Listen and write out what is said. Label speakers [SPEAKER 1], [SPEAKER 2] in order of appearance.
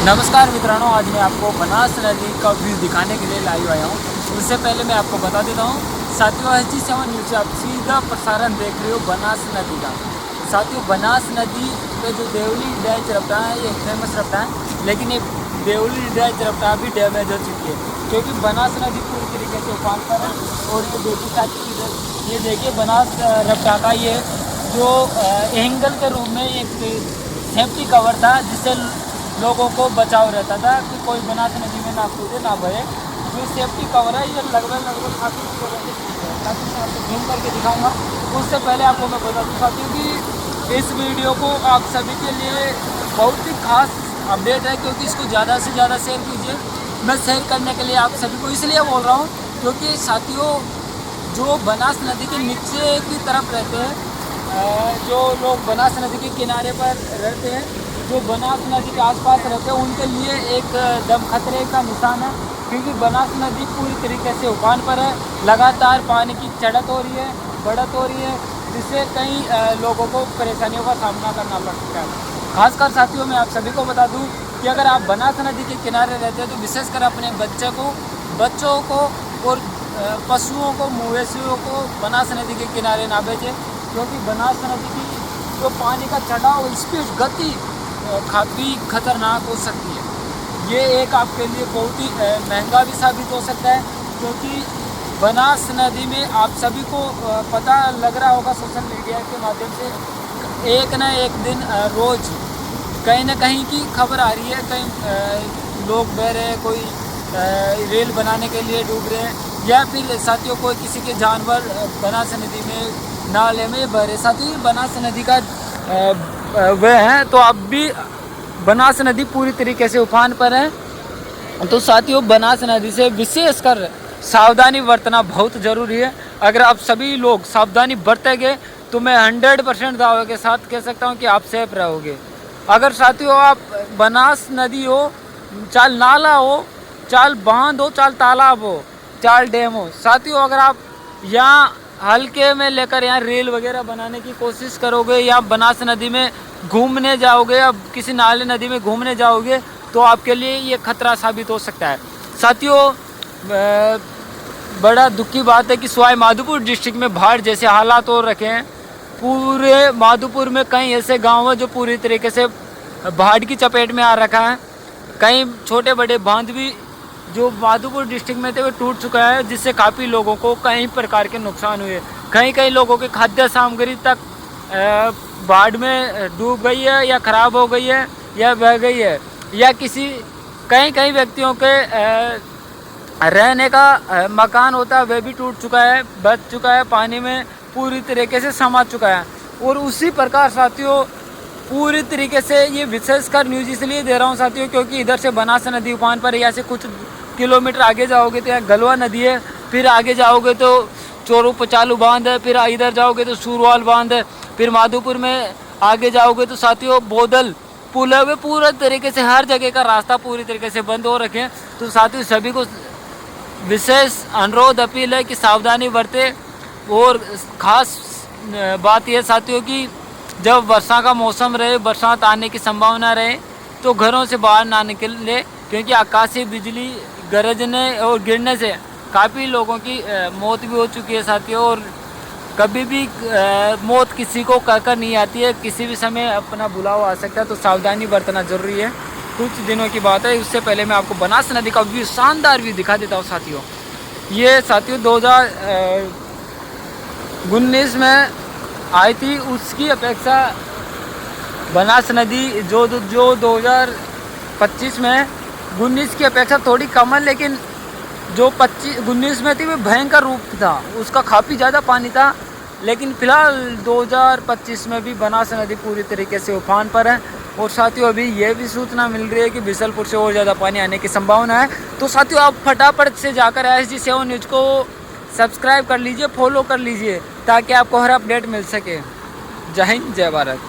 [SPEAKER 1] नमस्कार मित्रों, आज मैं आपको बनास नदी का व्यू दिखाने के लिए लाइव आया हूँ। उससे पहले मैं आपको बता देता हूँ साथियों, SG7 न्यूज़ से आप सीधा प्रसारण देख रहे हो बनास नदी का। साथियों, बनास नदी पे जो देवली डैम रफ्ता है ये फेमस रफ्ता है, लेकिन ये देवली डैम रफ्ता भी डैमेज हो चुकी है क्योंकि बनास नदी पूरी तरीके से उफान पर है। और ये देखिए साथियों, ये देखिए बनास रफ्ता का ये जो एंगल के रूप में एक सेफ्टी कवर था जिससे लोगों को बचाव रहता था कि कोई बनास नदी में ना कूदे ना बहे। जो सेफ्टी कवर है ये लगभग काफ़ी ताकि मैं आपको घूम करके दिखाऊंगा। उससे पहले आपको मैं बता दूँ साथियों कि इस वीडियो को आप सभी के लिए बहुत ही खास अपडेट है, क्योंकि इसको ज़्यादा से ज़्यादा शेयर कीजिए। मैं शेयर करने के लिए आप सभी को इसलिए बोल रहा हूँ क्योंकि साथियों, जो बनास नदी के नीचे की तरफ रहते हैं, जो लोग बनास नदी के किनारे पर रहते हैं, जो बनास नदी के आसपास रहते हैं, उनके लिए एक दम खतरे का निशान है क्योंकि बनास नदी पूरी तरीके से उफान पर है। लगातार पानी की चढ़त हो रही है, बढ़त हो रही है, जिससे कई लोगों को परेशानियों का सामना करना पड़ सकता है। खासकर साथियों, मैं आप सभी को बता दूं कि अगर आप बनास नदी के किनारे रहते हैं तो विशेषकर अपने बच्चों को और पशुओं को, मवेशियों को बनास नदी के किनारे ना भेजें, क्योंकि बनास नदी की जो पानी का चढ़ाव, स्पीड, गति काफ़ी खतरनाक हो सकती है। ये एक आपके लिए बहुत ही महंगा भी साबित हो सकता है, क्योंकि बनास नदी में आप सभी को पता लग रहा होगा सोशल मीडिया के माध्यम से एक ना एक दिन रोज़ कहीं ना कहीं की खबर आ रही है। कहीं लोग बह रहे हैं, कोई रेल बनाने के लिए डूब रहे हैं, या फिर साथियों कोई किसी के जानवर बनास नदी में नाले में बह रहे। साथियों, बनास नदी का वह हैं तो अब भी बनास नदी पूरी तरीके से उफान पर है। तो साथियों, बनास नदी से विशेषकर सावधानी बरतना बहुत ज़रूरी है। अगर आप सभी लोग सावधानी बरतेंगे तो मैं 100% दावे के साथ कह सकता हूं कि आप सेफ रहोगे। अगर साथियों आप बनास नदी हो, चाल नाला हो, चाल बांध हो, चाल तालाब हो, चाल डैम हो, साथियों अगर आप यहाँ हल्के में लेकर यहाँ रेल वगैरह बनाने की कोशिश करोगे या बनास नदी में घूमने जाओगे या किसी नाले नदी में घूमने जाओगे तो आपके लिए ये खतरा साबित हो सकता है। साथियों, बड़ा दुख की बात है कि सवाई माधोपुर डिस्ट्रिक्ट में बाढ़ जैसे हालात हो रखे हैं। पूरे माधोपुर में कई ऐसे गाँव हैं जो पूरी तरीके से बाढ़ की चपेट में आ रखा है। कई छोटे बड़े बांध भी जो माधोपुर डिस्ट्रिक्ट में थे वो टूट चुका है, जिससे काफ़ी लोगों को कई प्रकार के नुकसान हुए। कई लोगों के खाद्य सामग्री तक बाढ़ में डूब गई है या ख़राब हो गई है या बह गई है, या कई व्यक्तियों के रहने का मकान होता है वह भी टूट चुका है, बच चुका है, पानी में पूरी तरीके से समा चुका है। और उसी प्रकार साथियों, पूरी तरीके से ये विशेषकर न्यूज़ इसलिए दे रहा हूँ साथियों क्योंकि इधर से बनास नदी उफान पर है। यहाँ से कुछ किलोमीटर आगे जाओगे तो यहाँ गलवा नदी है, फिर आगे जाओगे तो चोरू पचालू बांध है, फिर इधर जाओगे तो सूरवाल बांध है, फिर माधोपुर में आगे जाओगे तो साथियों बोदल पुल है। वे पूरा तरीके से हर जगह का रास्ता पूरी तरीके से बंद हो रखे हैं। तो साथियों सभी को विशेष अनुरोध, अपील है कि सावधानी बरते। और ख़ास बात यह साथियों कि जब वर्षा का मौसम रहे, बरसात आने की संभावना रहे, तो घरों से बाहर ना निकले, क्योंकि आकाशीय बिजली गरजने और गिरने से काफ़ी लोगों की मौत भी हो चुकी है साथियों। और कभी भी मौत किसी को कहकर नहीं आती है, किसी भी समय अपना बुलावा आ सकता है। तो सावधानी बरतना ज़रूरी है। कुछ दिनों की बात है, उससे पहले मैं आपको बनास नदी का व्यू, शानदार व्यू दिखा देता हूँ साथियों। ये साथियों 2019 में आई थी, उसकी अपेक्षा बनास नदी जो 2025 में 19 की अपेक्षा थोड़ी कम है, लेकिन जो 19 में थी वो भयंकर रूप था, उसका काफ़ी ज़्यादा पानी था। लेकिन फ़िलहाल 2025 में भी बनास नदी पूरी तरीके से उफान पर है। और साथियों अभी ये भी सूचना मिल रही है कि बिसलपुर से और ज़्यादा पानी आने की संभावना है। तो साथियों आप फटाफट से जाकर SG7 न्यूज़ को सब्सक्राइब कर लीजिए, फॉलो कर लीजिए, ताकि आपको हर अपडेट मिल सके। जय हिंद, जय भारत।